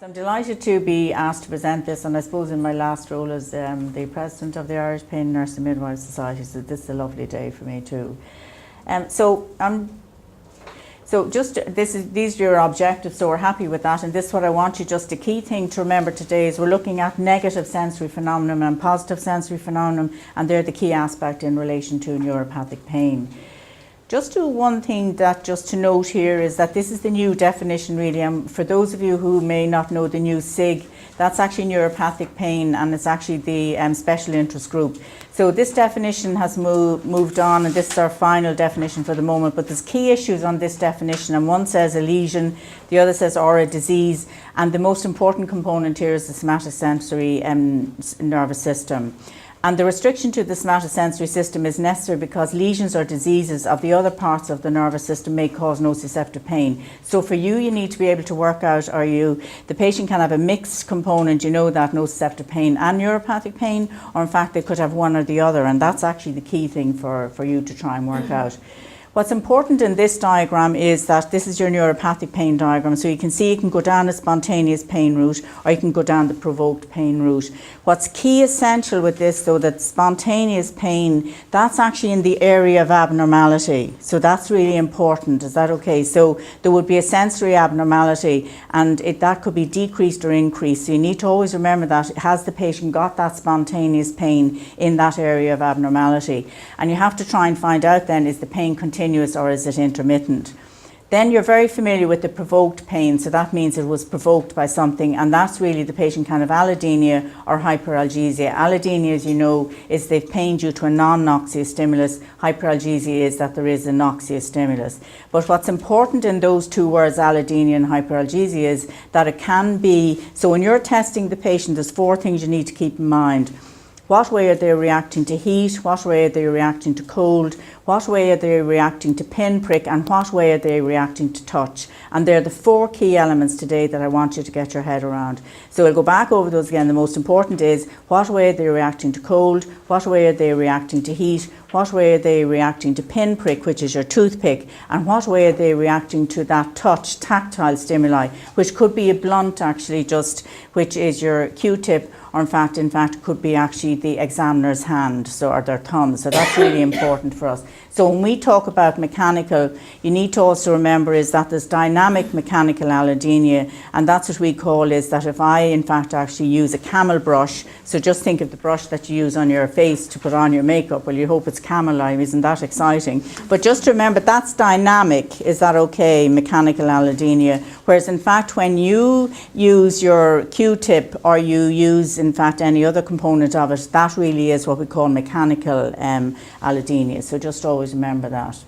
I'm delighted to be asked to present this, and I suppose in my last role as the president of the Irish Pain Nurse and Midwives Society, so this is a lovely day for me too. These are your objectives, so we're happy with that, and this is what I want you, just the key thing to remember today is we're looking at negative sensory phenomenon and positive sensory phenomenon, and they're the key aspect in relation to neuropathic pain. Just one thing that just to note here is that this is the new definition really, for those of you who may not know the new SIG, that's actually neuropathic pain, and it's actually the special interest group. So this definition has moved on, and this is our final definition for the moment, but there's key issues on this definition, and one says a lesion, the other says or a disease, and the most important component here is the somatosensory nervous system. And the restriction to the somatosensory system is necessary because lesions or diseases of the other parts of the nervous system may cause nociceptive pain. So for you need to be able to work out, the patient can have a mixed component, that nociceptive pain and neuropathic pain, or in fact they could have one or the other, and that's actually the key thing for you to try and work out. What's important in this diagram is that this is your neuropathic pain diagram. So you can see you can go down a spontaneous pain route or you can go down the provoked pain route. What's key essential with this though, that spontaneous pain, that's actually in the area of abnormality. So that's really important. Is that okay? So there would be a sensory abnormality and that could be decreased or increased. So you need to always remember that. Has the patient got that spontaneous pain in that area of abnormality? And you have to try and find out then, is the pain continuous or is it intermittent? Then you're very familiar with the provoked pain, so that means it was provoked by something, and that's really the patient can have allodynia or hyperalgesia. Allodynia, as you know, is the pain due to a non-noxious stimulus. Hyperalgesia is that there is a noxious stimulus. But what's important in those two words, allodynia and hyperalgesia, is that it can be, so when you're testing the patient, there's four things you need to keep in mind. What way are they reacting to heat? What way are they reacting to cold? What way are they reacting to pinprick? And what way are they reacting to touch? And they're the four key elements today that I want you to get your head around. So we'll go back over those again. The most important is what way are they reacting to cold? What way are they reacting to heat? What way are they reacting to pinprick, which is your toothpick? And what way are they reacting to that touch, tactile stimuli, which could be a blunt actually, just which is your Q-tip, or in fact could be actually the examiner's hand, or their thumb. So that's really important for us. So when we talk about mechanical, you need to also remember is that there's dynamic mechanical allodynia, and that's what we call is that if I in fact actually use a camel brush, so just think of the brush that you use on your face to put on your makeup. Well, you hope it's camel, isn't that exciting? But just remember that's dynamic, is that okay, mechanical allodynia. Whereas in fact when you use your Q-tip or you use in fact any other component of it, that really is what we call mechanical allodynia. So just always remember that.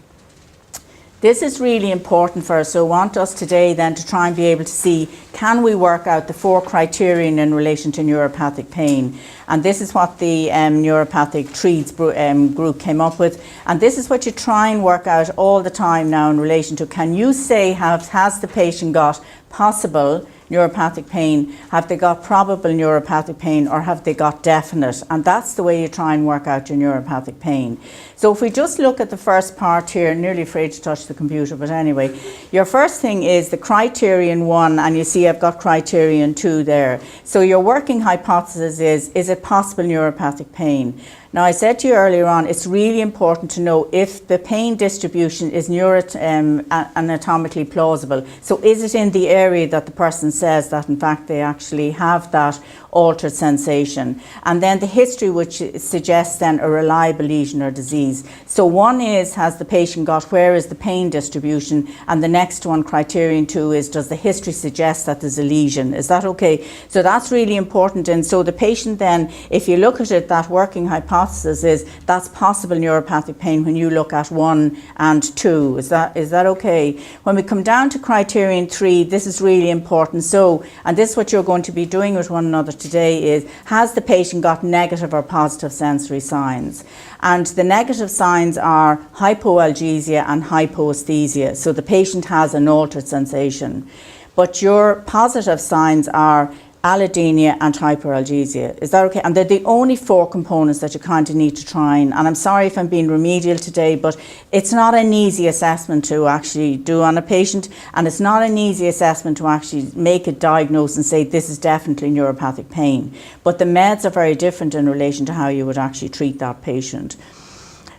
This is really important for us, so I want us today then to try and be able to see, can we work out the four criterion in relation to neuropathic pain? And this is what the neuropathic treats group came up with, and this is what you try and work out all the time now in relation to, can you say has the patient got possible neuropathic pain, have they got probable neuropathic pain, or have they got definite? And that's the way you try and work out your neuropathic pain. So if we just look at the first part here, nearly afraid to touch the computer, but anyway, your first thing is the criterion 1, and you see I've got criterion 2 there. So your working hypothesis is it possible neuropathic pain? Now I said to you earlier on, it's really important to know if the pain distribution is anatomically plausible. So is it in the area that the person says that in fact they actually have that, altered sensation. And then the history, which suggests then a reliable lesion or disease. So one is, has the patient got, where is the pain distribution? And the next one, criterion 2, is, does the history suggest that there's a lesion? Is that okay? So that's really important. And so the patient then, if you look at it, that working hypothesis is that's possible neuropathic pain when you look at 1 and 2. Is that okay? When we come down to criterion 3, this is really important. So, and this is what you're going to be doing with one another today, is, has the patient got negative or positive sensory signs? And the negative signs are hypoalgesia and hypoesthesia. So the patient has an altered sensation. But your positive signs are allodynia and hyperalgesia. Is that okay? And they're the only 4 components that you kind of need to try and I'm sorry if I'm being remedial today, but it's not an easy assessment to actually do on a patient, and it's not an easy assessment to actually make a diagnosis and say this is definitely neuropathic pain. But the meds are very different in relation to how you would actually treat that patient.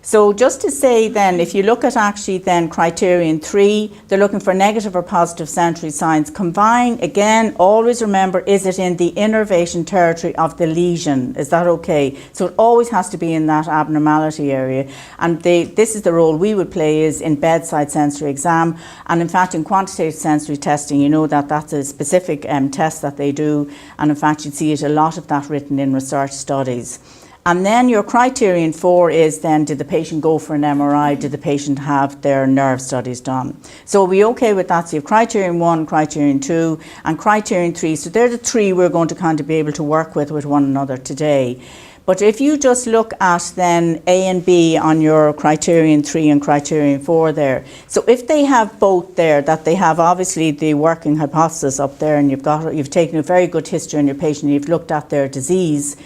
So just to say then, if you look at actually then criterion 3, they're looking for negative or positive sensory signs. Combine, again, always remember, is it in the innervation territory of the lesion? Is that okay? So it always has to be in that abnormality area. And this is the role we would play, is in bedside sensory exam. And in fact, in quantitative sensory testing, you know that that's a specific test that they do. And in fact, you'd see it, a lot of that written in research studies. And then your criterion 4 is then, did the patient go for an MRI? Did the patient have their nerve studies done? So are we okay with that? So you have criterion 1, criterion 2 and criterion 3. So they're the 3 we're going to kind of be able to work with one another today. But if you just look at then A and B on your criterion 3 and criterion 4 there. So if they have both there, that they have obviously the working hypothesis up there, and you've taken a very good history on your patient, and you've looked at their disease,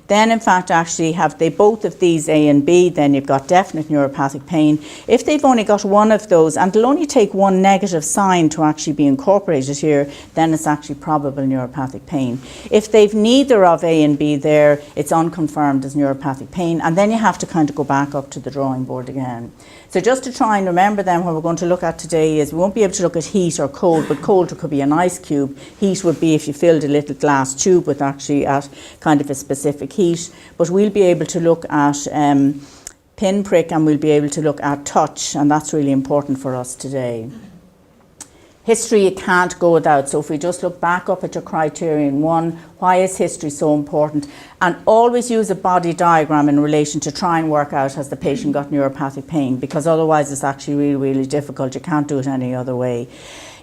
then in fact actually have they both of these A and B, then you've got definite neuropathic pain. If they've only got one of those, and it'll only take one negative sign to actually be incorporated here, then it's actually probable neuropathic pain. If they've neither of A and B there, it's unconfirmed as neuropathic pain, and then you have to kind of go back up to the drawing board again. So just to try and remember then, what we're going to look at today is, we won't be able to look at heat or cold, but cold could be an ice cube. Heat would be if you filled a little glass tube with actually at kind of a specific heat. But we'll be able to look at pinprick, and we'll be able to look at touch, and that's really important for us today. History you can't go without. So if we just look back up at your criterion 1, why is history so important? And always use a body diagram in relation to try and work out, has the patient got neuropathic pain? Because otherwise it's actually really, really difficult. You can't do it any other way.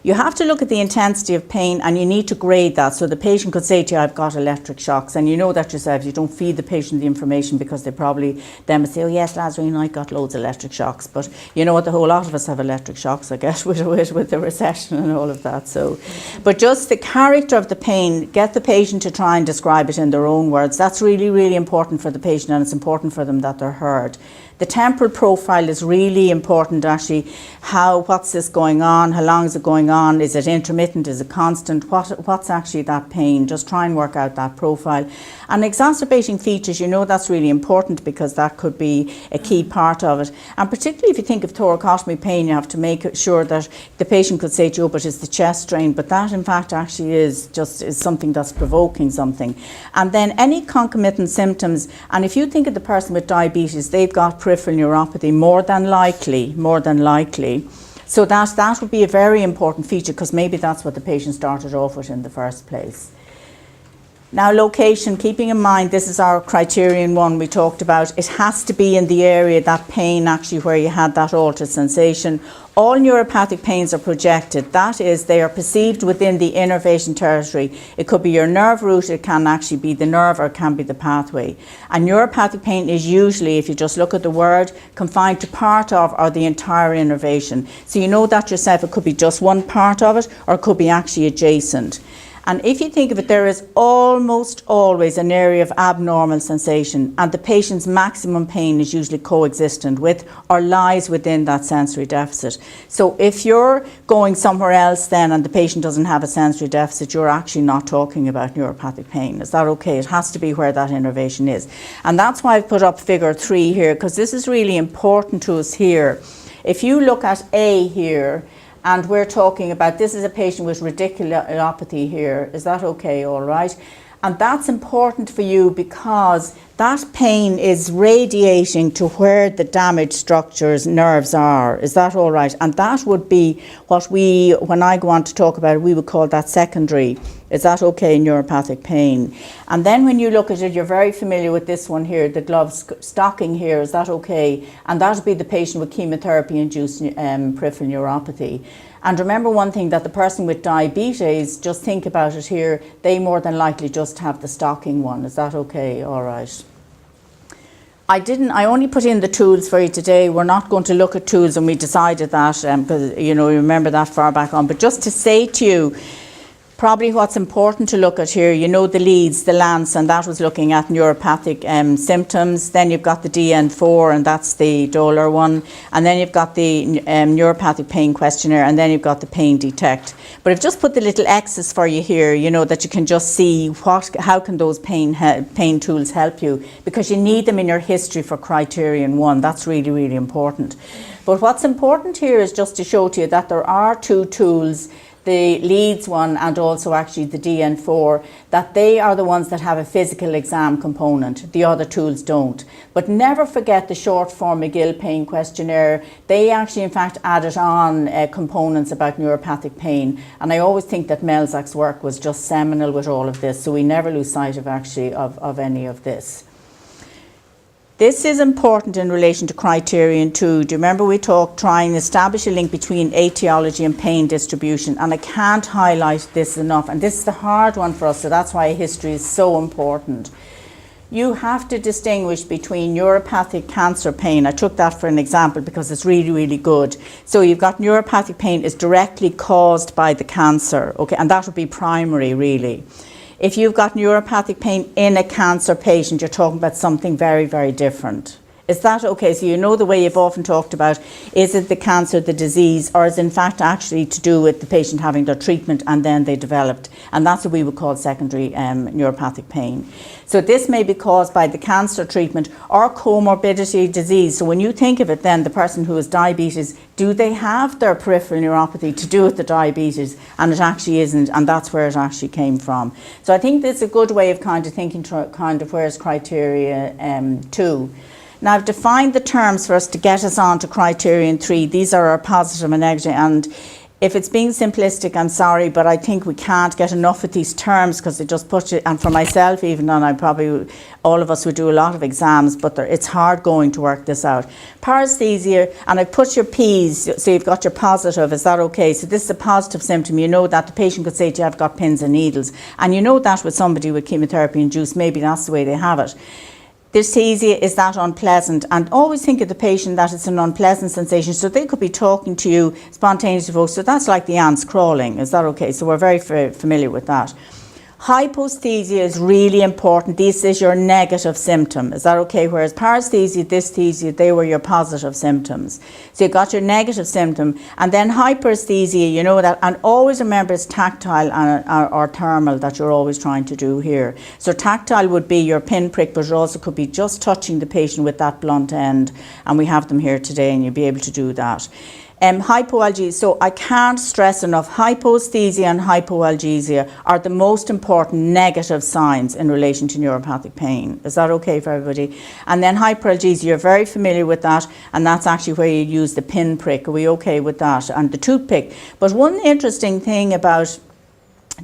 You have to look at the intensity of pain, and you need to grade that. So the patient could say to you, I've got electric shocks, and you know that yourself. You don't feed the patient the information, because they probably then would say, oh yes, Lazarine, I got loads of electric shocks. But you know what, the whole lot of us have electric shocks, I guess, with the recession and all of that. So, but just the character of the pain, get the patient to try and describe it in their own words. That's really, really important for the patient, and it's important for them that they're heard. The temporal profile is really important, actually. What's this going on? How long is it going on? Is it intermittent? Is it constant? What's actually that pain? Just try and work out that profile. And exacerbating features, you know that's really important, because that could be a key part of it. And particularly if you think of thoracotomy pain, you have to make sure that the patient could say to you, oh, but it's the chest strain. But that in fact actually is something that's provoking something. And then any concomitant symptoms, and if you think of the person with diabetes, they've got peripheral neuropathy more than likely. So that would be a very important feature, because maybe that's what the patient started off with in the first place. Now location, keeping in mind this is our criterion 1 we talked about. It has to be in the area, that pain actually where you had that altered sensation. All neuropathic pains are projected. That is, they are perceived within the innervation territory. It could be your nerve root, it can actually be the nerve, or it can be the pathway. And neuropathic pain is usually, if you just look at the word, confined to part of or the entire innervation. So you know that yourself, it could be just one part of it, or it could be actually adjacent. And if you think of it, there is almost always an area of abnormal sensation, and the patient's maximum pain is usually coexistent with or lies within that sensory deficit. So if you're going somewhere else then and the patient doesn't have a sensory deficit, you're actually not talking about neuropathic pain. Is that okay? It has to be where that innervation is. And that's why I've put up figure 3 here, because this is really important to us here. If you look at A here, and we're talking about, this is a patient with radiculopathy here. Is that okay? All right. And that's important for you because that pain is radiating to where the damaged structures, nerves are. Is that all right? And that would be what we, when I go on to talk about it, we would call that secondary. Is that okay, neuropathic pain? And then when you look at it, you're very familiar with this one here, the glove stocking here. Is that okay? And that would be the patient with chemotherapy-induced peripheral neuropathy. And remember one thing, that the person with diabetes, just think about it here, they more than likely just have the stocking one. Is that okay? All right. I only put in the tools for you today. We're not going to look at tools, and we decided that because, you know, you remember that far back on. But just to say to you, probably what's important to look at here, you know, the leads, the lance, and that was looking at neuropathic symptoms. Then you've got the DN4, and that's the dollar one. And then you've got the neuropathic pain questionnaire, and then you've got the pain detect. But I've just put the little X's for you here, you know, that you can just see how can those pain tools help you, because you need them in your history for criterion 1. That's really, really important. But what's important here is just to show to you that there are 2 tools, the leads one and also actually the DN4, that they are the ones that have a physical exam component. The other tools don't. But never forget the short form McGill pain questionnaire. They actually in fact added on components about neuropathic pain. And I always think that Melzak's work was just seminal with all of this. So we never lose sight of actually of any of this. This is important in relation to criterion 2. Do you remember we talked trying to establish a link between etiology and pain distribution? And I can't highlight this enough. And this is the hard one for us, so that's why history is so important. You have to distinguish between neuropathic cancer pain. I took that for an example because it's really, really good. So you've got neuropathic pain is directly caused by the cancer, okay, and that would be primary really. If you've got neuropathic pain in a cancer patient, you're talking about something very, very different. Is that okay? So you know the way you've often talked about, is it the cancer, the disease, or is it in fact actually to do with the patient having their treatment and then they developed? And that's what we would call secondary neuropathic pain. So this may be caused by the cancer treatment or comorbidity disease. So when you think of it then, the person who has diabetes, do they have their peripheral neuropathy to do with the diabetes? And it actually isn't, and that's where it actually came from. So I think this is a good way of kind of thinking kind of where's criteria 2. Now I've defined the terms for us to get us on to criterion 3. These are our positive and negative, and if it's being simplistic, I'm sorry, but I think we can't get enough of these terms because they just put you, and for myself even, and I probably, all of us would do a lot of exams, but it's hard going to work this out. Paresthesia, and I put your P's, so you've got your positive, is that okay? So this is a positive symptom. You know that the patient could say to you, I've got pins and needles, and you know that with somebody with chemotherapy induced, maybe that's the way they have it. Dysesthesia, is that unpleasant? And always think of the patient that it's an unpleasant sensation. So they could be talking to you spontaneously. So that's like the ants crawling. Is that okay? So we're very familiar with that. Hyposthesia is really important. This is your negative symptom. Is that okay? Whereas paresthesia, dysesthesia, they were your positive symptoms. So you got your negative symptom. And then hyperesthesia, you know that. And always remember it's tactile or thermal that you're always trying to do here. So tactile would be your pinprick, but it also could be just touching the patient with that blunt end. And we have them here today, and you'll be able to do that. Hypoalgesia, so I can't stress enough, hyposthesia and hypoalgesia are the most important negative signs in relation to neuropathic pain. Is that okay for everybody? And then hyperalgesia, you're very familiar with that, and that's actually where you use the pinprick. Are we okay with that? And the toothpick. But one interesting thing about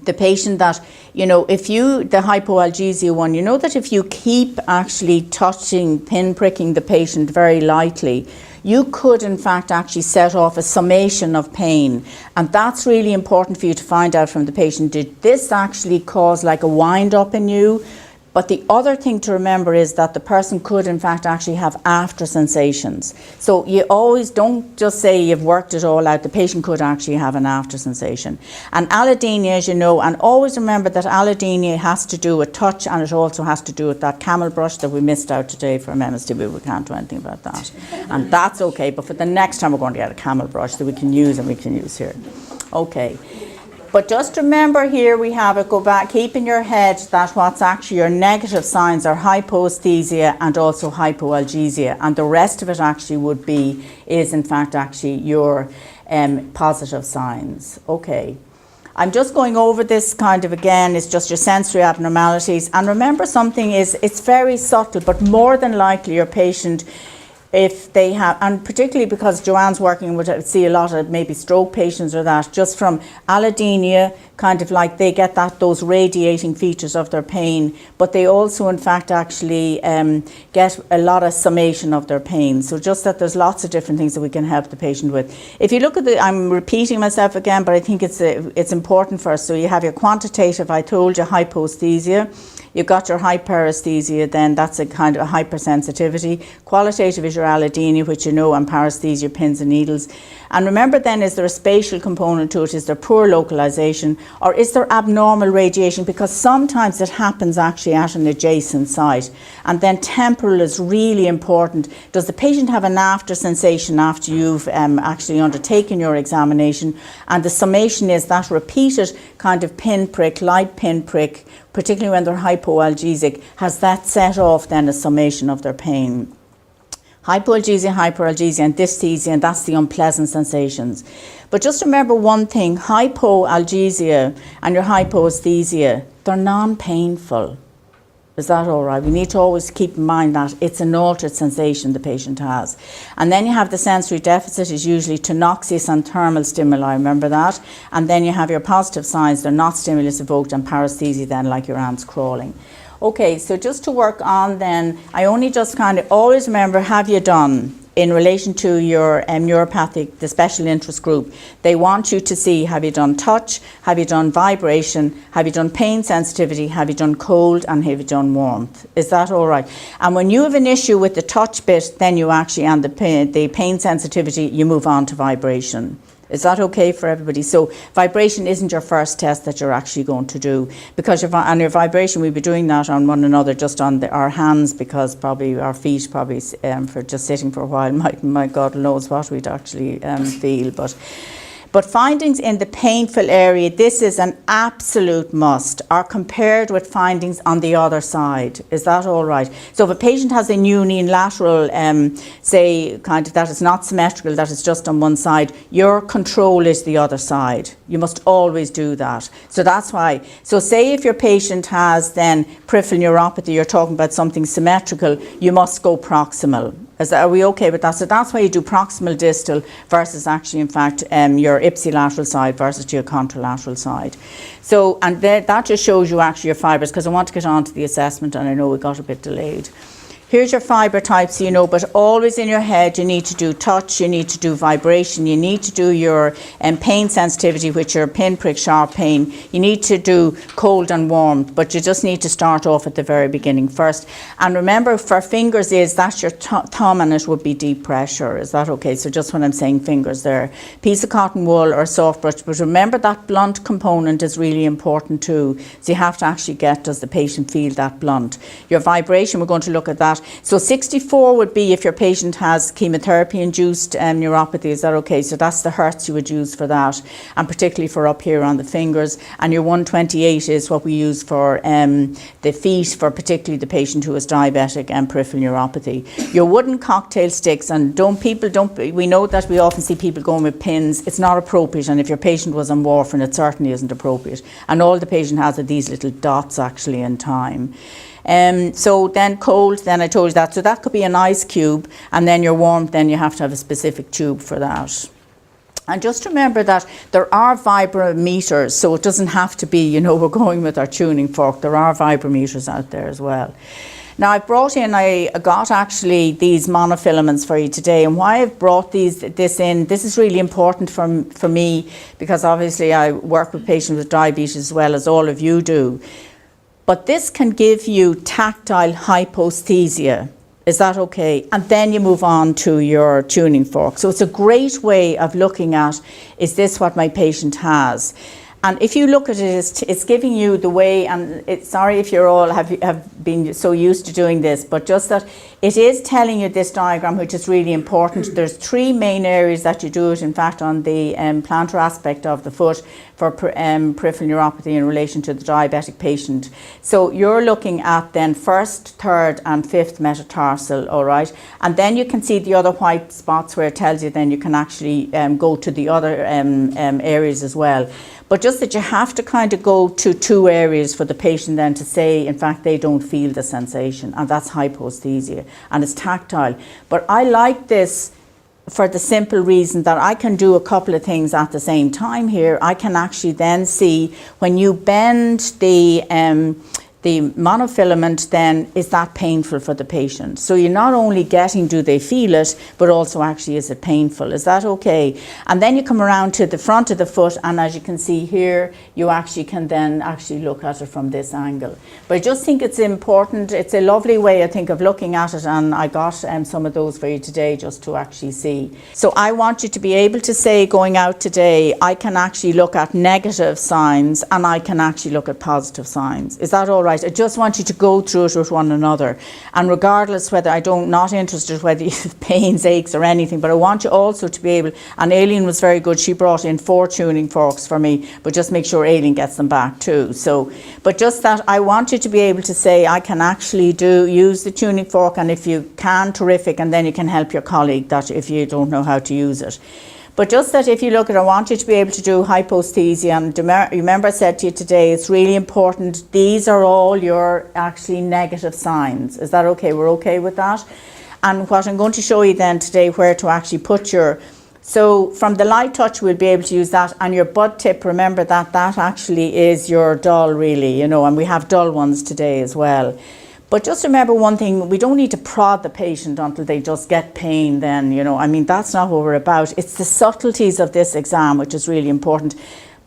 the patient that, you know, if you, the hypoalgesia one, you know that if you keep actually touching, pinpricking the patient very lightly, you could in fact actually set off a summation of pain. And that's really important for you to find out from the patient. Did this actually cause like a wind up in you? But the other thing to remember is that the person could in fact actually have after sensations. So you always don't just say you've worked it all out, the patient could actually have an after sensation. And allodynia, as you know, and always remember that allodynia has to do with touch, and it also has to do with that camel brush that we missed out today for MSTB. We can't do anything about that. And that's okay, but for the next time we're going to get a camel brush that we can use and we can use here. Okay. But just remember here we have it, go back, keep in your head that what's actually your negative signs are hyposthesia and also hypoalgesia, and the rest of it actually would be, is in fact actually your positive signs. Okay. I'm just going over this kind of again, it's just your sensory abnormalities. And remember something is, it's very subtle, but more than likely your patient, if they have, and particularly because Joanne's working with, I see a lot of maybe stroke patients or that, just from allodynia, kind of like they get those radiating features of their pain, but they also in fact actually get a lot of summation of their pain. So just that there's lots of different things that we can help the patient with. If you look at I'm repeating myself again, but I think it's important for us. So you have your quantitative, I told you, hyposthesia. You've got your hyperesthesia, then that's a kind of a hypersensitivity. Qualitative is your allodynia, which you know, and paresthesia, pins and needles. And remember then, is there a spatial component to it? Is there poor localization? Or is there abnormal radiation? Because sometimes it happens actually at an adjacent site. And then temporal is really important. Does the patient have an after sensation after you've actually undertaken your examination? And the summation is that repeated kind of pinprick, light pinprick, particularly when they're hypoalgesic, has that set off then a summation of their pain. Hypoalgesia, hyperalgesia and dysthesia, and that's the unpleasant sensations. But just remember one thing, hypoalgesia and your hypoesthesia, they're non-painful. Is that all right? We need to always keep in mind that it's an altered sensation the patient has. And then you have the sensory deficit is usually to noxious and thermal stimuli, remember that? And then you have your positive signs, they're not stimulus evoked, and paresthesia then, like your ants crawling. Okay, so just to work on then, I only just kind of always remember, have you done in relation to your neuropathic, the special interest group, they want you to see, have you done touch, have you done vibration, have you done pain sensitivity, have you done cold, and have you done warmth? Is that all right? And when you have an issue with the touch bit, then you actually, and the pain sensitivity, you move on to vibration. Is that okay for everybody? So vibration isn't your first test that you're actually going to do, because your vibration, we'll be doing that on one another, just on our hands, because probably our feet, probably for just sitting for a while, my God knows what we'd actually feel. But findings in the painful area, this is an absolute must, are compared with findings on the other side. Is that all right? So if a patient has a unilateral, say, kind of that is not symmetrical, that is just on one side, your control is the other side. You must always do that. So that's why. So say if your patient has then peripheral neuropathy, you're talking about something symmetrical, you must go proximal. Are we okay with that? So that's why you do proximal distal versus actually, in fact, your ipsilateral side versus your contralateral side. So, and that just shows you actually your fibres, because I want to get on to the assessment and I know we got a bit delayed. Here's your fibre types, you know, but always in your head you need to do touch, you need to do vibration, you need to do your pain sensitivity, which are pinprick, sharp pain. You need to do cold and warm, but you just need to start off at the very beginning first. And remember, for fingers that's your thumb, and it would be deep pressure. Is that okay? So just when I'm saying fingers there. Piece of cotton wool or soft brush, but remember that blunt component is really important too. So you have to actually get, does the patient feel that blunt? Your vibration, we're going to look at that. So 64 would be if your patient has chemotherapy-induced neuropathy. Is that okay? So that's the hertz you would use for that, and particularly for up here on the fingers. And your 128 is what we use for the feet, for particularly the patient who is diabetic and peripheral neuropathy. Your wooden cocktail sticks, and we know that we often see people going with pins. It's not appropriate, and if your patient was on warfarin, it certainly isn't appropriate. And all the patient has are these little dots actually in time. So then cold, then I told you that. So that could be an ice cube, and then your warmth, then you have to have a specific tube for that. And just remember that there are vibrometers, so it doesn't have to be, we're going with our tuning fork. There are vibrometers out there as well. Now I got actually these monofilaments for you today, and why I've brought this in, this is really important for me, because obviously I work with patients with diabetes as well as all of you do. But this can give you tactile hyposthesia. Is that okay? And then you move on to your tuning fork. So it's a great way of looking at, is this what my patient has? And if you look at it, it's giving you the way, and sorry if you're all have been so used to doing this, but just that It is telling you this diagram, which is really important. There's 3 main areas that you do it, in fact, on the plantar aspect of the foot for peripheral neuropathy in relation to the diabetic patient. So you're looking at then 1st, 3rd and 5th metatarsal, all right? And then you can see the other white spots where it tells you then you can actually go to the other areas as well. But just that you have to kind of go to 2 areas for the patient then to say, in fact, they don't feel the sensation, and that's hyposthesia, and it's tactile. But I like this for the simple reason that I can do a couple of things at the same time here. I can actually then see when you bend the monofilament, then is that painful for the patient? So you're not only getting do they feel it, but also actually is it painful? Is that okay? And then you come around to the front of the foot, and as you can see here, you actually can then actually look at it from this angle. But I just think it's important. It's a lovely way, I think, of looking at it, and I got some of those for you today just to actually see. So I want you to be able to say, going out today, I can actually look at negative signs and I can actually look at positive signs. Is that all right? I just want you to go through it with one another, and regardless whether not interested whether you have pains, aches or anything, but I want you also to be able, and Aileen was very good, she brought in 4 tuning forks for me, but just make sure Aileen gets them back too. So, but just that I want you to be able to say, I can actually use the tuning fork, and if you can, terrific, and then you can help your colleague that if you don't know how to use it. But just that if you look at it, I want you to be able to do hyposthesia. And remember I said to you today, it's really important. These are all your actually negative signs. Is that okay? We're okay with that? And what I'm going to show you then today, where to actually put so from the light touch, we'll be able to use that. And your bud tip, remember that actually is your dull really, and we have dull ones today as well. But just remember one thing, we don't need to prod the patient until they just get pain then, that's not what we're about. It's the subtleties of this exam which is really important.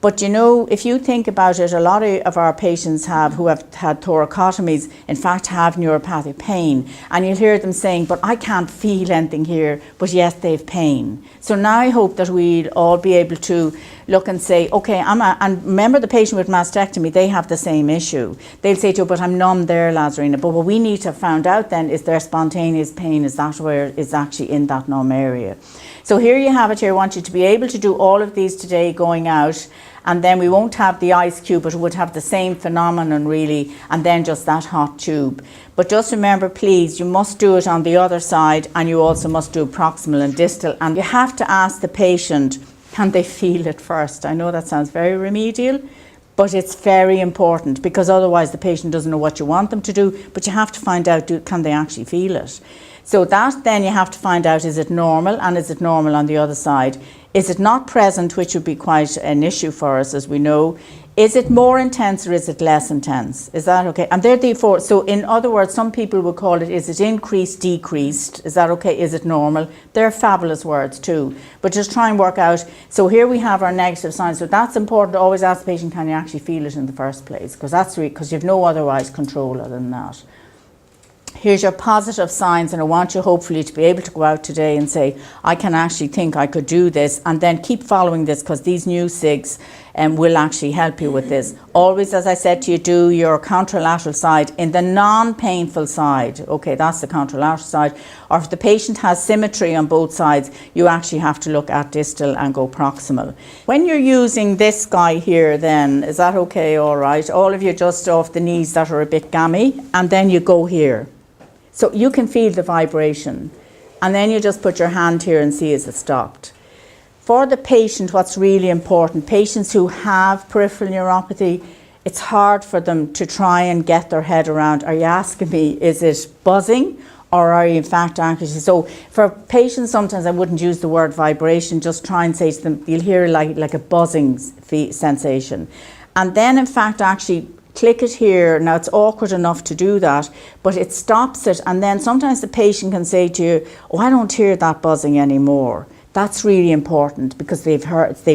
But if you think about it, a lot of our patients who have had thoracotomies, in fact, have neuropathic pain. And you'll hear them saying, but I can't feel anything here, but yet they've pain. So now I hope that we'd all be able to look and say, okay, and remember the patient with mastectomy, they have the same issue. They'll say to you, but I'm numb there, Lazarina. But what we need to have found out then is their spontaneous pain, is that where it's actually in that numb area. So here you have it here. I want you to be able to do all of these today going out, and then we won't have the ice cube, but it would have the same phenomenon really, and then just that hot tube. But just remember, please, you must do it on the other side, and you also must do proximal and distal, and you have to ask the patient, can they feel it first? I know that sounds very remedial, but it's very important, because otherwise the patient doesn't know what you want them to do, but you have to find out, can they actually feel it? So that then you have to find out, is it normal, and is it normal on the other side? Is it not present, which would be quite an issue for us, as we know? Is it more intense or is it less intense? Is that okay? And they're the 4. So in other words, some people would call it, is it increased, decreased? Is that okay? Is it normal? They're fabulous words too. But just try and work out. So here we have our negative signs. So that's important to always ask the patient, can you actually feel it in the first place? Because that's because you've no otherwise control other than that. Here's your positive signs, and I want you hopefully to be able to go out today and say, I can actually think I could do this, and then keep following this, because these new SIGs will actually help you with this. Always, as I said to you, do your contralateral side in the non-painful side. Okay, that's the contralateral side. Or if the patient has symmetry on both sides, you actually have to look at distal and go proximal. When you're using this guy here then, is that okay? All right. All of you just off the knees that are a bit gammy, and then you go here. So you can feel the vibration, and then you just put your hand here and see is it stopped. For the patient, what's really important, patients who have peripheral neuropathy, it's hard for them to try and get their head around, are you asking me, is it buzzing, or are you in fact actually? So for patients, sometimes I wouldn't use the word vibration, just try and say to them, you'll hear like a buzzing sensation. And then in fact actually click it here. Now it's awkward enough to do that, but it stops it, and then sometimes the patient can say to you, oh, I don't hear that buzzing anymore. That's really important, because they've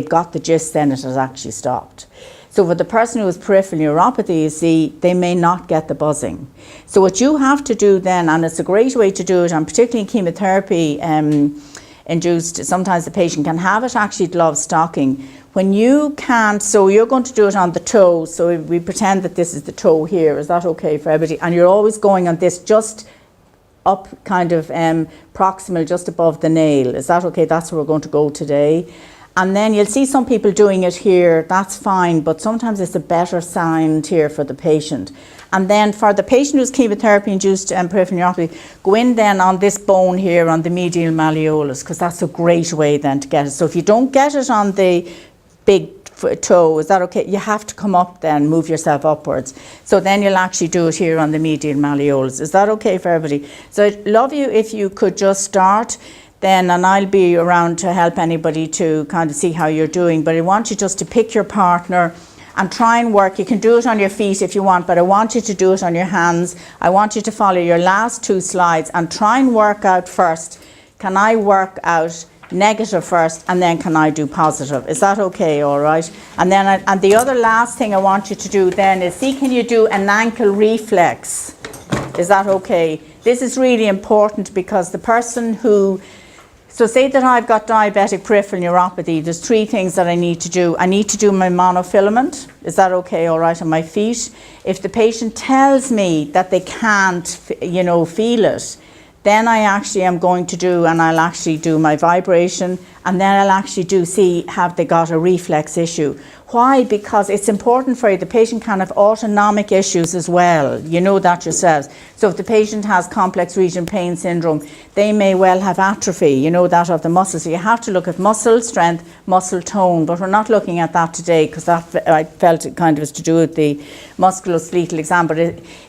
got the gist, then it has actually stopped. So for the person who has peripheral neuropathy, you see, they may not get the buzzing. So what you have to do then, and it's a great way to do it, and particularly in chemotherapy induced, sometimes the patient can have it actually glove stocking. When you can't, so you're going to do it on the toe, so we pretend that this is the toe here, is that okay for everybody? And you're always going on this, just up kind of proximal, just above the nail. Is that okay? That's where we're going to go today. And then you'll see some people doing it here, that's fine, but sometimes it's a better sound here for the patient. And then for the patient who's chemotherapy-induced peripheral neuropathy, go in then on this bone here on the medial malleolus, because that's a great way then to get it. So if you don't get it on the big toe, is that okay? You have to come up then, move yourself upwards. So then you'll actually do it here on the medial malleolus. Is that okay for everybody? So I'd love you if you could just start then, and I'll be around to help anybody to kind of see how you're doing. But I want you just to pick your partner and try and work. You can do it on your feet if you want, but I want you to do it on your hands. I want you to follow your last 2 slides and try and work out first. Can I work out negative first, and then can I do positive? Is that okay? All right. And then and the other last thing I want you to do then is see, can you do an ankle reflex? Is that okay? This is really important because the person who, so say that I've got diabetic peripheral neuropathy, there's 3 things that I need to do. I need to do my monofilament. Is that okay? All right, on my feet. If the patient tells me that they can't, feel it, then I actually am going to do, and I'll actually do my vibration, and then I'll actually do, see, have they got a reflex issue. Why? Because it's important for you. The patient can have autonomic issues as well. You know that yourselves. So if the patient has complex region pain syndrome, they may well have atrophy, you know, that of the muscles. So you have to look at muscle strength, muscle tone, but we're not looking at that today because that I felt it kind of was to do with the musculoskeletal exam. But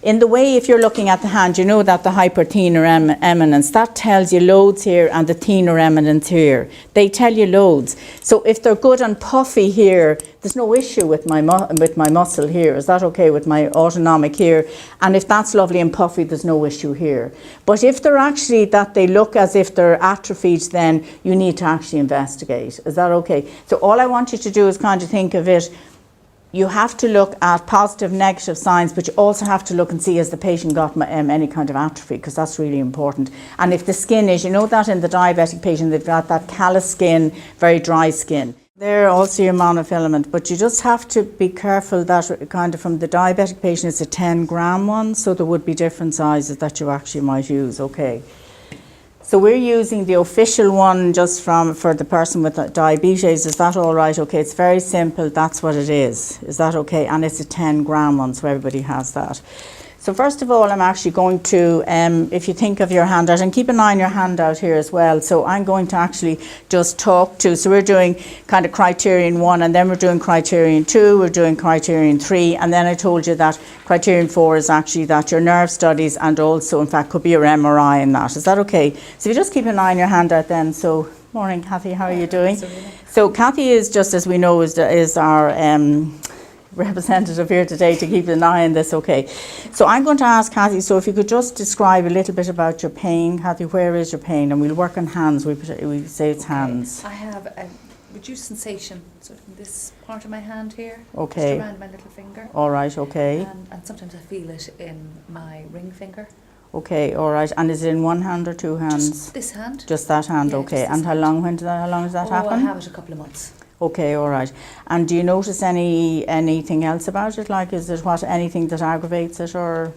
in the way, if you're looking at the hand, you know that the hyperthenar eminence, that tells you loads here and the thenar eminence here. They tell you loads. So if they're good and puffy here, there's no issue with my muscle here. Is that okay with my autonomic here? And if that's lovely and puffy, there's no issue here. But if they're actually that they look as if they're atrophied, then you need to actually investigate. Is that okay? So all I want you to do is kind of think of it. You have to look at positive, negative signs, but you also have to look and see has the patient got any kind of atrophy, because that's really important. And if the skin is, you know that in the diabetic patient, they've got that callous skin, very dry skin. They're also your monofilament, but you just have to be careful that kind of from the diabetic patient, it's a 10 gram one, so there would be different sizes that you actually might use, okay. So we're using the official one just for the person with diabetes. Is that all right? Okay, it's very simple. That's what it is. Is that okay? And it's a 10 gram one, so everybody has that. So first of all, I'm actually going to, if you think of your handout, and keep an eye on your handout here as well. So I'm going to actually just talk to, so we're doing kind of criterion 1, and then we're doing criterion 2, we're doing criterion 3, and then I told you that criterion 4 is actually that your nerve studies, and also in fact could be your MRI in that. Is that okay? So if you just keep an eye on your handout then. So morning Kathy, how are you doing? So Kathy is, just as we know, is our representative here today to keep an eye on this, okay. So I'm going to ask Kathy, so if you could just describe a little bit about your pain. Kathy, where is your pain? And we'll work on hands, we say it's hands. I have a reduced sensation sort of in this part of my hand here, okay, just around my little finger. All right, okay. And sometimes I feel it in my ring finger. Okay, all right. And is it in one hand or 2 hands? Just this hand. Just that hand, yeah, okay. And how long does that happen? I have it a couple of months. Okay, all right. And do you notice anything else about it? Like, is it anything that aggravates it, or?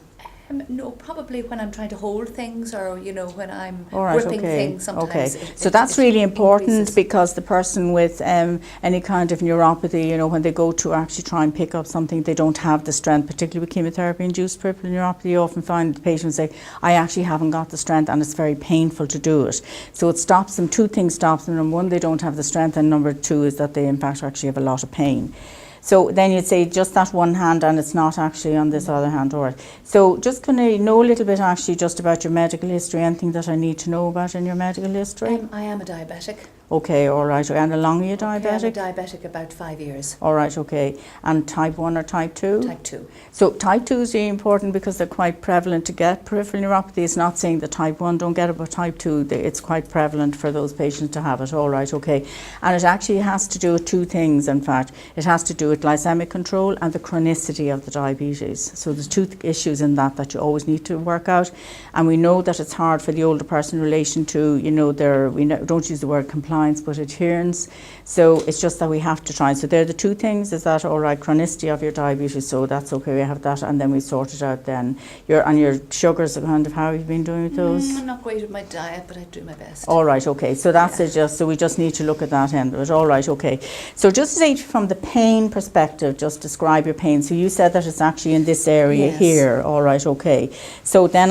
No, probably when I'm trying to hold things, or when I'm right, gripping things. Sometimes. Okay. So that's really important increases. Because the person with any kind of neuropathy, when they go to actually try and pick up something, they don't have the strength. Particularly with chemotherapy-induced peripheral neuropathy, you often find the patients say, "I actually haven't got the strength," and it's very painful to do it. So it stops them. 2 things stops them. Number 1, they don't have the strength, and number 2 is that they in fact actually have a lot of pain. So then you'd say just that one hand, and it's not actually on this other hand. All right. So just can I know a little bit actually just about your medical history, anything that I need to know about in your medical history? I am a diabetic. Okay, all right. And how long are you diabetic? Okay, I'm a diabetic about 5 years. All right, okay. And type 1 or type 2? Type 2. So type 2 is really important because they're quite prevalent to get peripheral neuropathy. It's not saying that type 1 don't get it, but type 2, it's quite prevalent for those patients to have it. All right, okay. And it actually has to do with 2 things, in fact. It has to do with glycemic control and the chronicity of the diabetes. So there's 2 issues in that you always need to work out. And we know that it's hard for the older person in relation to, we don't use the word compliance, compliance but adherence. So it's just that we have to try. So they're the two things. Is that all right? Chronicity of your diabetes, so that's okay. We have that, and then we sort it out. Then your sugars, kind of how have you been doing with those? I'm not great with my diet, but I do my best. All right, okay. So that's it. Just so we just need to look at that end of it. All right, okay. So just to say from the pain perspective, just describe your pain. So you said that it's actually in this area here. All right, okay. So then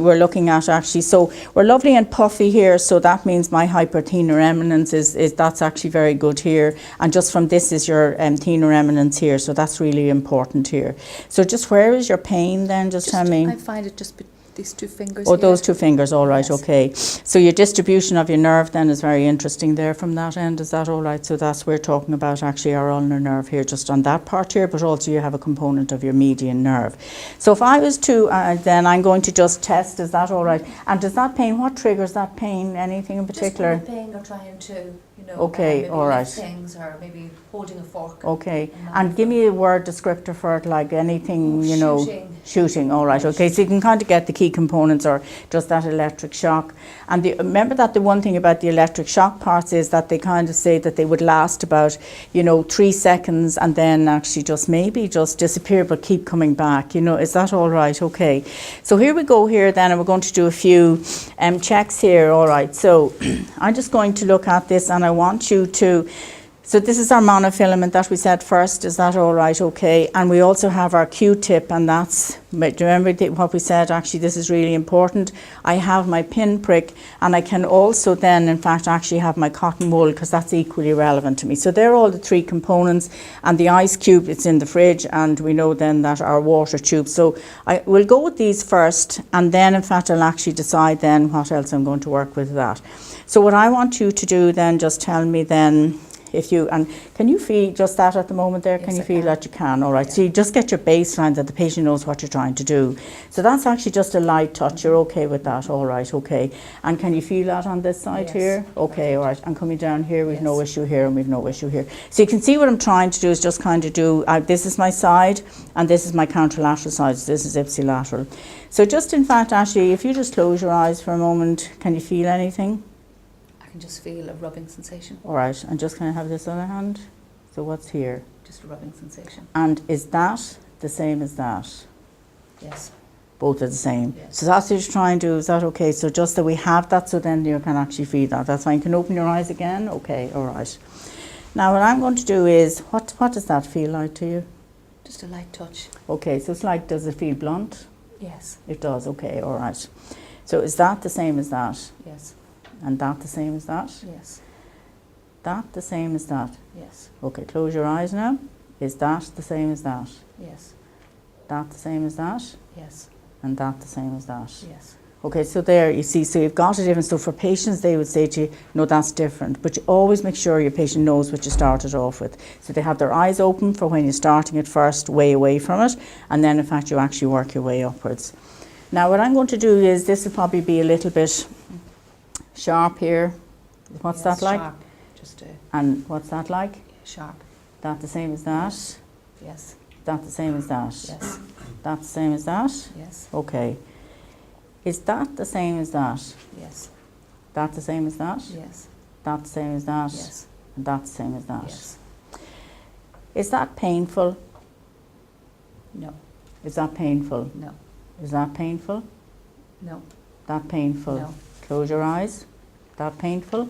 we're looking at actually. So we're lovely and puffy here. So that means my hyperthenar eminence is that's actually very good here. And just from this is your thenar eminence here. So that's really important here. So just where is your pain then? Just tell me. I find it just these two fingers. Oh, those two fingers, all right, Yes. okay. So your distribution of your nerve then is very interesting there from that end, is that all right? So that's we're talking about actually our ulnar nerve here, just on that part here, but also you have a component of your median nerve. So if I was to, then I'm going to just test, is that all right? And does that pain, what triggers that pain? Anything in particular? Just pain or trying to, Okay, maybe all right. lift things or maybe holding a fork. Okay, and give me a word descriptor for it, like anything, Shooting, all right, okay. So you can kind of get the key components or just that electric shock. And remember that the one thing about the electric shock parts is that they kind of say that they would last about, 3 seconds and then actually just disappear but keep coming back, is that all right? Okay. So here we go here then, and we're going to do a few checks here, all right. So I'm just going to look at this and I want you to. So this is our monofilament that we said first, is that all right? Okay. And we also have our Q-tip, and that's, do you remember what we said? Actually, this is really important. I have my pinprick, and I can also then, in fact, actually have my cotton wool, because that's equally relevant to me. So they're all the three components, and the ice cube, it's in the fridge, and we know then that our water tube. So I will go with these first, and then, in fact, I'll actually decide then what else I'm going to work with that. So what I want you to do then, just tell me then, and can you feel just that at the moment there? Can Yes, you I feel can. that you can? All right. Yeah. So you just get your baseline that the patient knows what you're trying to do. So that's actually just a light touch. You're okay with that? All right. Okay. And can you feel that on this side Yes. here? Okay. All right. And coming down here, we've no Yes. issue here and we've no issue here. So you can see what I'm trying to do is just kind of do, this is my side and this is my contralateral side. So this is ipsilateral. So just in fact, actually, if you just close your eyes for a moment, can you feel anything? I can just feel a rubbing sensation. All right, and just kind of have this other hand. So what's here? Just a rubbing sensation. And is that the same as that? Yes. Both are the same. Yes. So that's what you're trying to do, is that okay? So just that we have that, so then you can actually feel that. That's fine. You can open your eyes again. Okay, all right. Now what I'm going to do is, what does that feel like to you? Just a light touch. Okay, so it's like, does it feel blunt? Yes. It does, okay, all right. So is that the same as that? Yes. And that the same as that? Yes. That the same as that? Yes. Okay, close your eyes now. Is that the same as that? Yes. That the same as that? Yes. And that the same as that? Yes. Okay, so there you see, so you've got a difference. So for patients, they would say to you, no, that's different. But you always make sure your patient knows what you started off with. So they have their eyes open for when you're starting it first, way away from it. And then, in fact, you actually work your way upwards. Now, what I'm going to do is, this will probably be a little bit sharp here. What's Yes, that like? Sharp. Just And what's that like? sharp. That the same as that? Yes. That the same as that? Yes. That the same as that? Yes. Okay. Is that the same as that? Yes. That the same as that? Yes. That the same as that? Yes. And that the same as that? Yes. Is that painful? No. Is that painful? No. Is that painful? No. That painful? No. Close your eyes. That painful?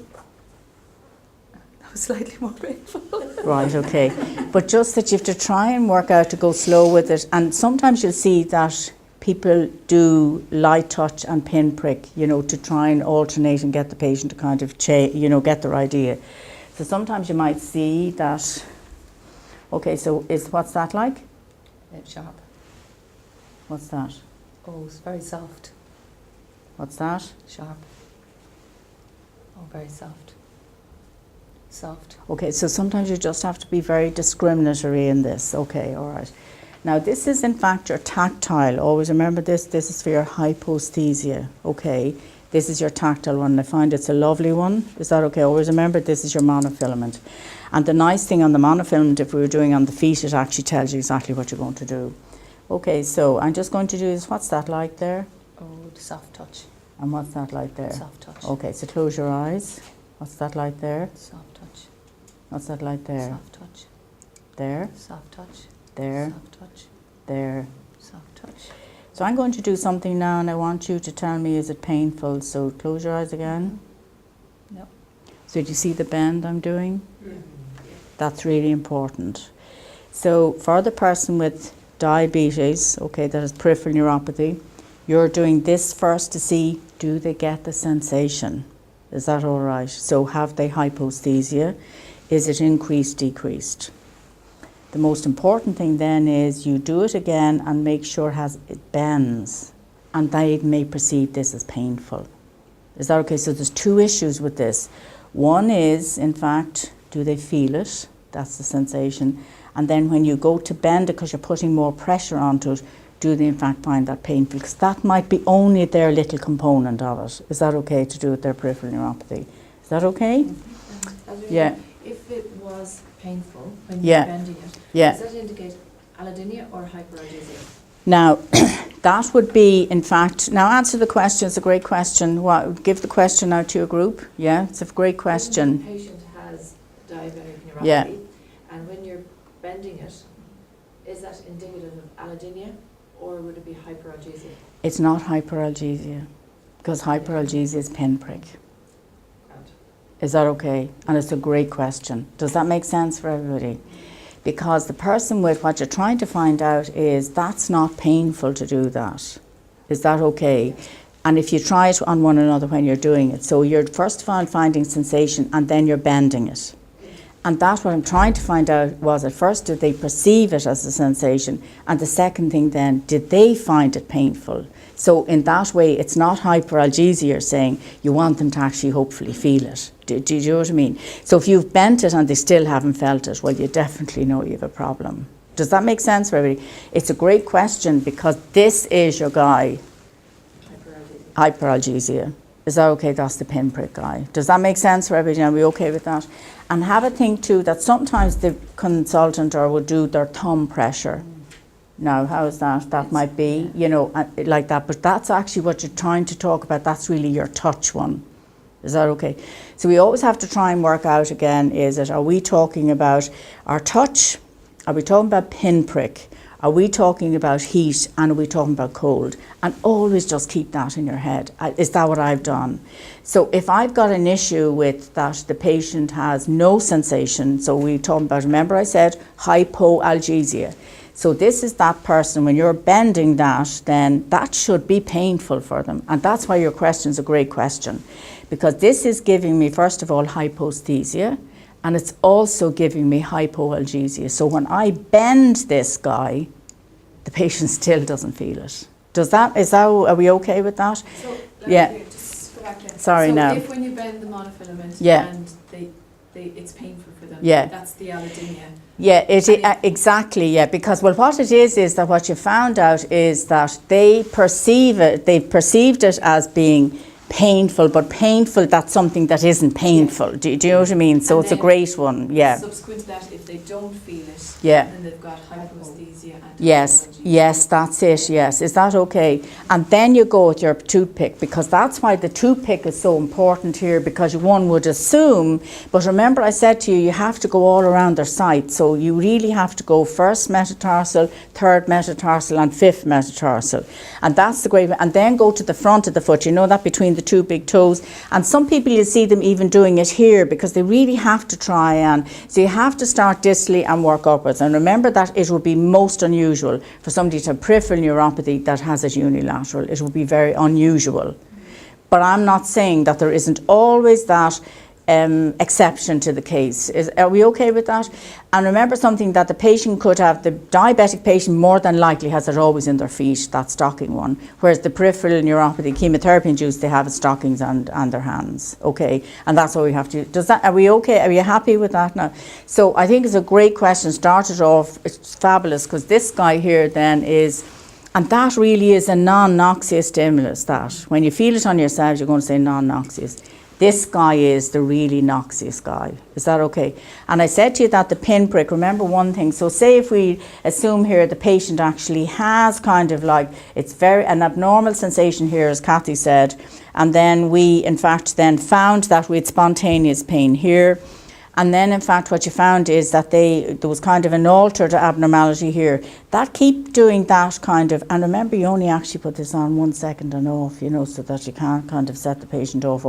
That was slightly more painful. Right, okay. But just that you have to try and work out to go slow with it. And sometimes you'll see that people do light touch and pinprick, to try and alternate and get the patient to kind of, get their idea. So sometimes you might see that, okay, so what's that like? Sharp. What's that? Oh, it's very soft. What's that? Sharp. Oh, very soft. Soft. Okay, so sometimes you just have to be very discriminatory in this. Okay, all right. Now this is in fact your tactile. Always remember this. This is for your hyposthesia. Okay, this is your tactile one. I find it's a lovely one. Is that okay? Always remember this is your monofilament. And the nice thing on the monofilament, if we were doing on the feet, it actually tells you exactly what you're going to do. Okay, so I'm just going to do this. What's that like there? Oh, the soft touch. And what's that like there? Soft touch. Okay, so close your eyes. What's that light there? Soft touch. What's that light there? Soft touch. There, Soft touch. there, Soft touch. there. Soft touch. So I'm going to do something now and I want you to tell me, is it painful? So close your eyes again. No. So do you see the bend I'm doing? That's really important. So for the person with diabetes, okay, that has peripheral neuropathy, you're doing this first to see, do they get the sensation? Is that all right? So have they hyposthesia? Is it increased, decreased? The most important thing then is you do it again and make sure it bends, and they may perceive this as painful. Is that okay? So there's two issues with this. One is, in fact, do they feel it? That's the sensation. And then when you go to bend it, because you're putting more pressure onto it, do they in fact find that painful? Because that might be only their little component of it. Is that okay to do with their peripheral neuropathy? Is that okay? Yeah. If it was painful when Yeah. you're bending it, Yeah. does that indicate allodynia or hyperalgesia? Now, that would be, in fact, now answer the question. It's a great question. Give the question out to your group. Yeah, it's a great When question. the patient has diabetic neuropathy, Yeah. and when you're bending it, is that indicative of allodynia or would it be hyperalgesia? It's not hyperalgesia, because hyperalgesia is pinprick. Grant. Is that okay? And it's a great question. Does that make sense for everybody? Because the person with what you're trying to find out is that's not painful to do that. Is that okay? And if you try it on one another when you're doing it, so you're first of all finding sensation and then you're bending it. And that's what I'm trying to find out was at first, did they perceive it as a sensation? And the second thing then, did they find it painful? So in that way, it's not hyperalgesia you're saying, you want them to actually hopefully feel it. Do you know what I mean? So if you've bent it and they still haven't felt it, well, you definitely know you have a problem. Does that make sense for everybody? It's a great question because this is your guy, hyperalgesia. Is that okay? That's the pinprick guy. Does that make sense for everybody? Are we okay with that? And have a think too that sometimes the consultant would do their thumb pressure. Now, how is that? That might be, you know, like that. But that's actually what you're trying to talk about. That's really your touch one. Is that okay? So we always have to try and work out again, are we talking about our touch? Are we talking about pinprick? Are we talking about heat? And are we talking about cold? And always just keep that in your head. Is that what I've done? So if I've got an issue with that the patient has no sensation, so we talking about, remember I said hypoalgesia. So this is that person, when you're bending that, then that should be painful for them. And that's why your question is a great question. Because this is giving me, first of all, hyposthesia, and it's also giving me hypoalgesia. So when I bend this guy, the patient still doesn't feel it. Are we okay with that? So, Yeah. just go back there. Sorry, so now. if when you bend the monofilament Yeah. and it's painful for them, Yeah. that's the allodynia. Yeah, exactly, yeah, because well what it is that what you found out is that they perceived it as being painful, but painful, that's something that isn't painful. Do you know what I mean? So And it's a then great one, yeah. Subsequent to that, if they don't feel it, Yeah. then they've got hyposthesia and Yes, hyperalgesia. yes, that's it, yes. Is that okay? And then you go with your toothpick, because that's why the toothpick is so important here, because one would assume, but remember I said to you, you have to go all around their site. So you really have to go first metatarsal, third metatarsal and fifth metatarsal. And that's the great, and then go to the front of the foot, you know that between the two big toes. And some people you see them even doing it here because they really have to try and, so you have to start distally and work upwards. And remember that it would be most unusual for somebody to have peripheral neuropathy that has it unilateral. It would be very unusual. But I'm not saying that there isn't always that exception to the case. Are we okay with that? And remember something that the patient could have, the diabetic patient more than likely has it always in their feet, that stocking one, whereas the peripheral neuropathy, chemotherapy induced, they have it stockings and their hands, okay? And that's what we have to do. Are we okay? Are you happy with that now? So I think it's a great question. Started off, it's fabulous, because this guy here then is, and that really is a non-noxious stimulus, that. When you feel it on yourselves, you're going to say non-noxious. This guy is the really noxious guy. Is that okay? And I said to you that the pinprick, remember one thing, so say if we assume here the patient actually has kind of like, it's very an abnormal sensation here, as Kathy said, and then we in fact then found that we had spontaneous pain here. And then, in fact, what you found is that there was kind of an altered abnormality here. That keep doing that kind of, and remember, you only actually put this on 1 second and off, you know, so that you can't kind of set the patient off.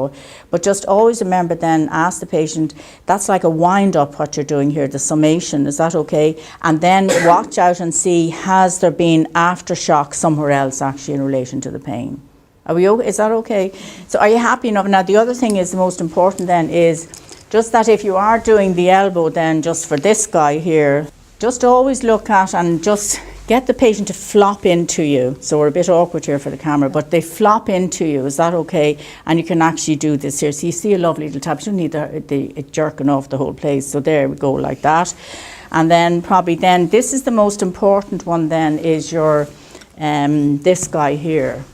But just always remember then, ask the patient, that's like a wind up what you're doing here, the summation, is that okay? And then watch out and see, has there been aftershock somewhere else actually in relation to the pain? Are we okay? Is that okay? So are you happy enough? Now, the other thing is, the most important then is, just that if you are doing the elbow then just for this guy here, just always look at and just get the patient to flop into you. So we're a bit awkward here for the camera, but they flop into you, is that okay? And you can actually do this here. So you see a lovely little tap, you don't need it jerking off the whole place. So there we go, like that. And then probably then, this is the most important one then, is your, this guy here.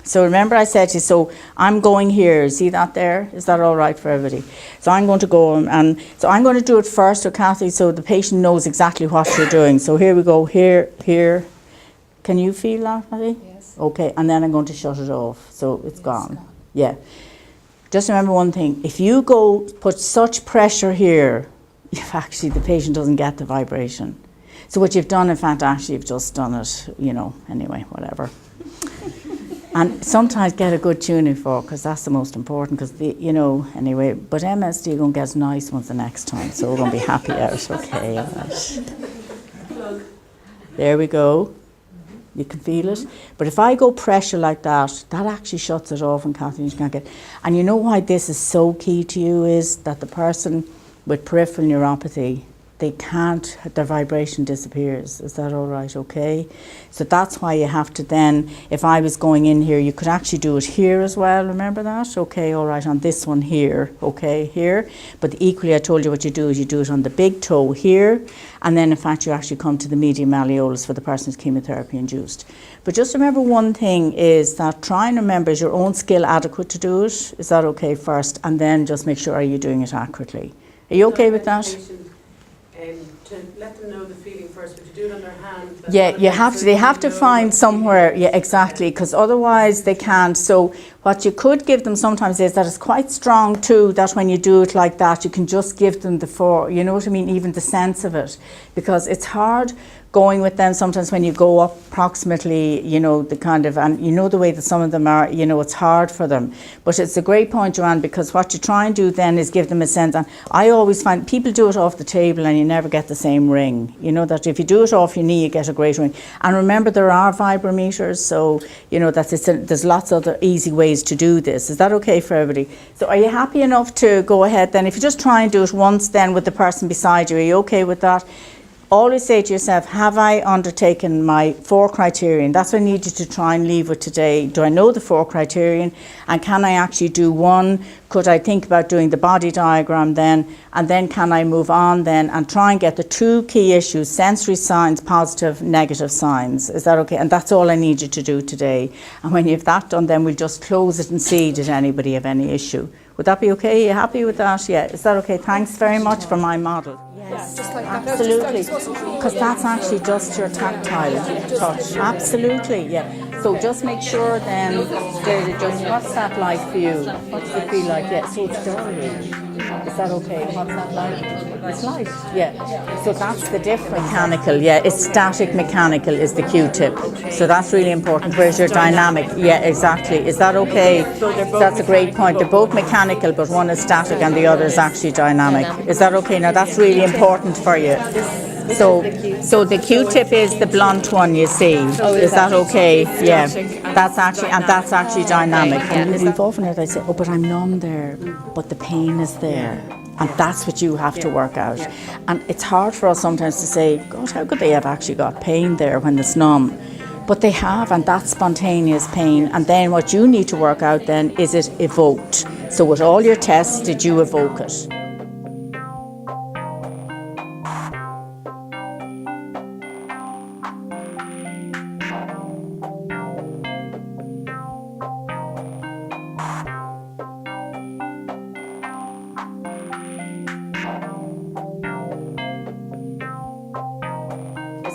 So remember I said to you, so I'm going here, see that there? Is that all right for everybody? So I'm going to go and so I'm going to do it first, so Kathy, so the patient knows exactly what you're doing. So here we go, here, here. Can you feel that, Kathy? Yes. Okay, and then I'm going to shut it off, so it's gone. Yeah. Just remember one thing, if you go put such pressure here, if actually the patient doesn't get the vibration. So what you've done, in fact, actually you've just done it, you know, anyway, whatever. And sometimes get a good tuning for, because that's the most important, because, you know, anyway. But MSD are going to get nice ones the next time, so we're going to be happy out. Okay, all right. There we go. You can feel it. But if I go pressure like that, that actually shuts it off and Kathleen can't get. And you know why this is so key to you is that the person with peripheral neuropathy, they can't, their vibration disappears. Is that all right? Okay. So that's why you have to then, if I was going in here, you could actually do it here as well. Remember that? Okay, all right, on this one here. Okay, here. But equally, I told you what you do is you do it on the big toe here. And then, in fact, you actually come to the medium malleolus for the person who's chemotherapy induced. But just remember one thing is that try and remember, is your own skill adequate to do it? Is that okay first? And then just make sure, are you doing it accurately? Are you okay with that? To let them know the feeling first, but you do it on their hand. Yeah, you have to. They have to find somewhere. Yeah, exactly, because otherwise they can't. So what you could give them sometimes is that it's quite strong too. That when you do it like that, you can just give them the you know what I mean, even the sense of it, because it's hard going with them sometimes when you go up approximately, you know, the kind of, and you know the way that some of them are, you know, it's hard for them. But it's a great point, Joanne, because what you try and do then is give them a sense. And I always find people do it off the table and you never get the same ring. You know that if you do it off your knee, you get a great ring. And remember, there are vibrometers, so you know that there's lots of other easy ways to do this. Is that okay for everybody? So are you happy enough to go ahead then? If you just try and do it once then with the person beside you, are you okay with that? Always say to yourself, have I undertaken my 4 criterion? That's what I need you to try and leave with today. Do I know the 4 criterion? And can I actually do 1? Could I think about doing the body diagram then? And then can I move on then and try and get the 2 key issues, sensory signs, positive, negative signs. Is that okay? And that's all I need you to do today. And when you've that done, then we'll just close it and see, did anybody have any issue? Would that be okay? Are you happy with that? Yeah. Is that okay? Thanks very much for my model. Yes, Just like that. absolutely. Because that's actually just your tactile touch. Absolutely, yeah. So just make sure then, what's that like for you? What does it feel like? Yeah, so it's dull. Is that okay? What's that like? It's light, yeah. So that's the difference. Mechanical, yeah. It's static mechanical is the Q-tip. So that's really important. Where's your dynamic? Yeah, exactly. Is that okay? So that's a great point. They're both mechanical, but one is static and the other is actually dynamic. Is that okay? Now that's really important for you. So the Q-tip is the blunt one, you see. Is that okay? Yeah. That's actually dynamic. And we've often heard I say, oh, but I'm numb there, but the pain is there. And that's what you have to work out. And it's hard for us sometimes to say, God, how could they have actually got pain there when it's numb? But they have, and that's spontaneous pain. And then what you need to work out then, is it evoked? So with all your tests, did you evoke it?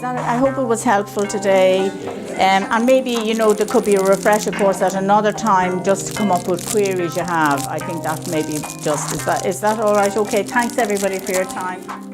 I hope it was helpful today. And maybe, you know, there could be a refresher course at another time just to come up with queries you have. I think that maybe just, is that all right? Okay, thanks everybody for your time.